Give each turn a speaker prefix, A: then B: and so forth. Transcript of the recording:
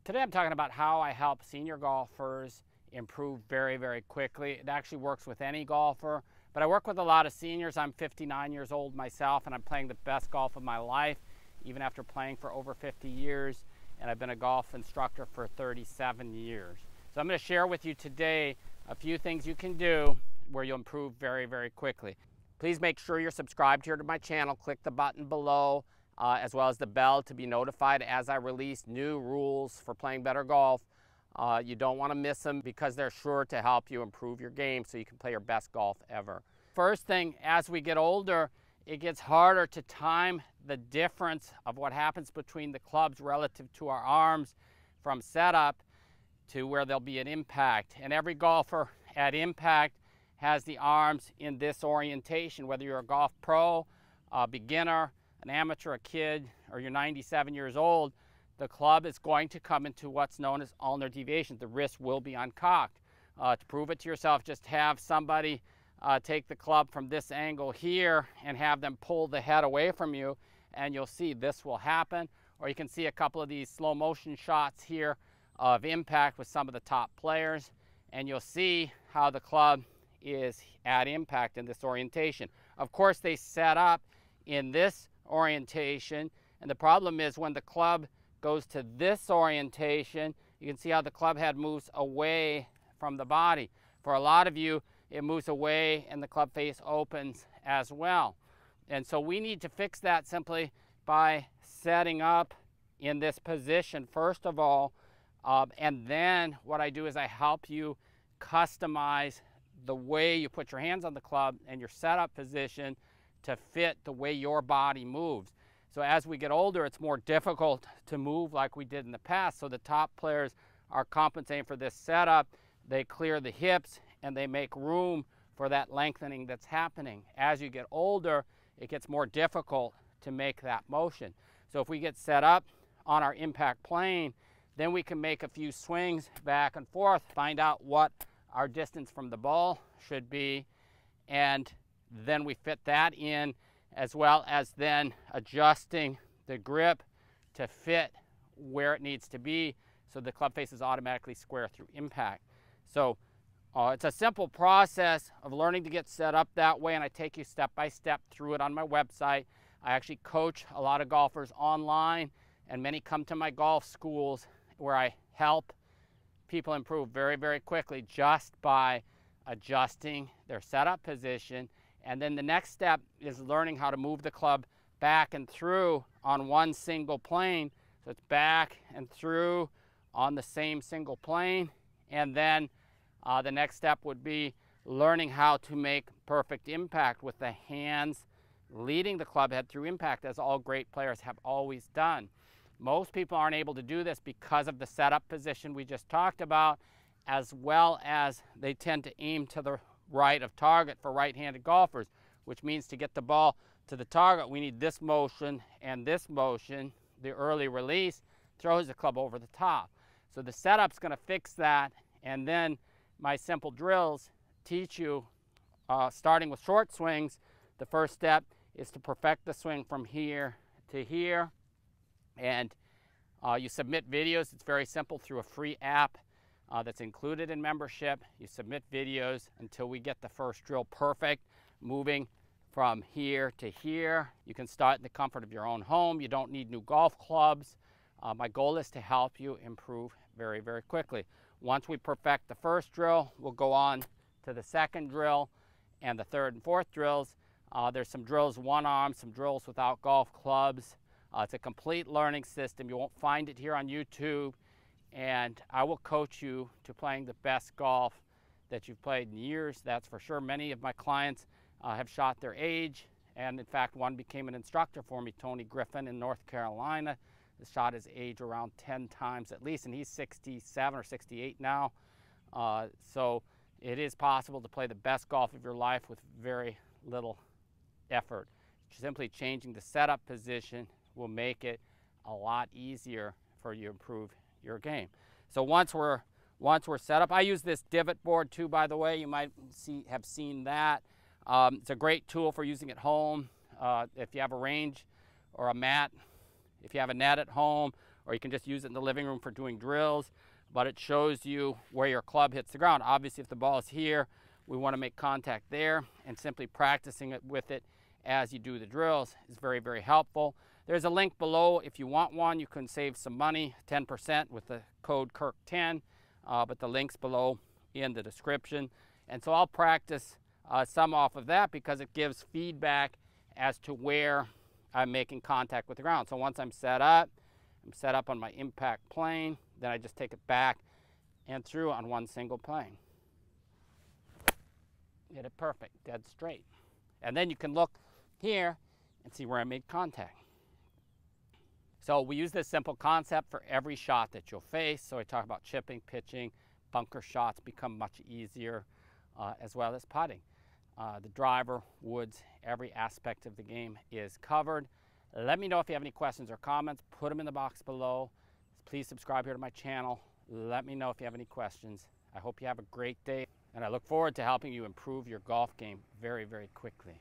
A: Today I'm talking about how I help senior golfers improve very, very quickly. It actually works with any golfer, but I work with a lot of seniors. I'm 59 years old myself, and I'm playing the best golf of my life, even after playing for over 50 years, and I've been a golf instructor for 37 years. So I'm going to share with you today a few things you can do where you'll improve very, very quickly. Please make sure you're subscribed here to my channel. Click the button below, as well as the bell to be notified as I release new rules for playing better golf. You don't want to miss them because they're sure to help you improve your game so you can play your best golf ever. First thing, as we get older, it gets harder to time the difference of what happens between the clubs relative to our arms from setup to where there'll be an impact. And every golfer at impact has the arms in this orientation, whether you're a golf pro, a beginner, an amateur, a kid, or you're 97 years old. The club is going to come into what's known as ulnar deviation. The wrist will be uncocked. To prove it to yourself, just have somebody take the club from this angle here and have them pull the head away from you, and you'll see this will happen. Or you can see a couple of these slow motion shots here of impact with some of the top players, and you'll see how the club is at impact in this orientation. Of course, they set up in this orientation, and the problem is when the club goes to this orientation, you can see how the club head moves away from the body. For a lot of you, it moves away and the club face opens as well. And so we need to fix that simply by setting up in this position first of all, and then what I do is I help you customize the way you put your hands on the club and your setup position to fit the way your body moves. So as we get older, it's more difficult to move like we did in the past. So the top players are compensating for this setup. They clear the hips and they make room for that lengthening that's happening. As you get older, it gets more difficult to make that motion. So if we get set up on our impact plane, then we can make a few swings back and forth, find out what our distance from the ball should be, and then we fit that in, as well as then adjusting the grip to fit where it needs to be so the club face is automatically square through impact. So it's a simple process of learning to get set up that way, and I take you step by step through it on my website. I actually coach a lot of golfers online, and many come to my golf schools where I help people improve very, very quickly just by adjusting their setup position. And then the next step is learning how to move the club back and through on one single plane. So it's back and through on the same single plane. And then the next step would be learning how to make perfect impact with the hands leading the club head through impact, as all great players have always done. Most people aren't able to do this because of the setup position we just talked about, as well as they tend to aim to the right of target for right-handed golfers, which means to get the ball to the target, we need this motion and this motion. The early release throws the club over the top. So the setup's going to fix that, and then my simple drills teach you, starting with short swings. The first step is to perfect the swing from here to here, and you submit videos. It's very simple through a free app that's included in membership. You submit videos until we get the first drill perfect, moving from here to here. You can start in the comfort of your own home. You don't need new golf clubs. My goal is to help you improve very, very quickly. Once we perfect the first drill, we'll go on to the second drill and the third and fourth drills. There's some drills one arm, some drills without golf clubs. It's a complete learning system. You won't find it here on YouTube. And I will coach you to playing the best golf that you've played in years, that's for sure. Many of my clients have shot their age, and in fact one became an instructor for me, Tony Griffin in North Carolina. Has shot his age around 10 times at least, and he's 67 or 68 now. So it is possible to play the best golf of your life with very little effort. Simply changing the setup position will make it a lot easier for you to improve your game. So once we're set up, I use this divot board too, by the way. You might have seen that. It's a great tool for using at home. If you have a range or a mat, if you have a net at home, or you can just use it in the living room for doing drills, but it shows you where your club hits the ground. Obviously, if the ball is here, we want to make contact there, and simply practicing it with it as you do the drills is very, very helpful. There's a link below if you want one. You can save some money, 10% with the code KIRK10, but the link's below in the description. And so I'll practice some off of that because it gives feedback as to where I'm making contact with the ground. So once I'm set up on my impact plane, then I just take it back and through on one single plane. Hit it perfect, dead straight. And then you can look here and see where I made contact. So we use this simple concept for every shot that you'll face. So I talk about chipping, pitching, bunker shots become much easier, as well as putting. The driver, woods, every aspect of the game is covered. Let me know if you have any questions or comments. Put them in the box below. Please subscribe here to my channel. Let me know if you have any questions. I hope you have a great day, and I look forward to helping you improve your golf game very, very quickly.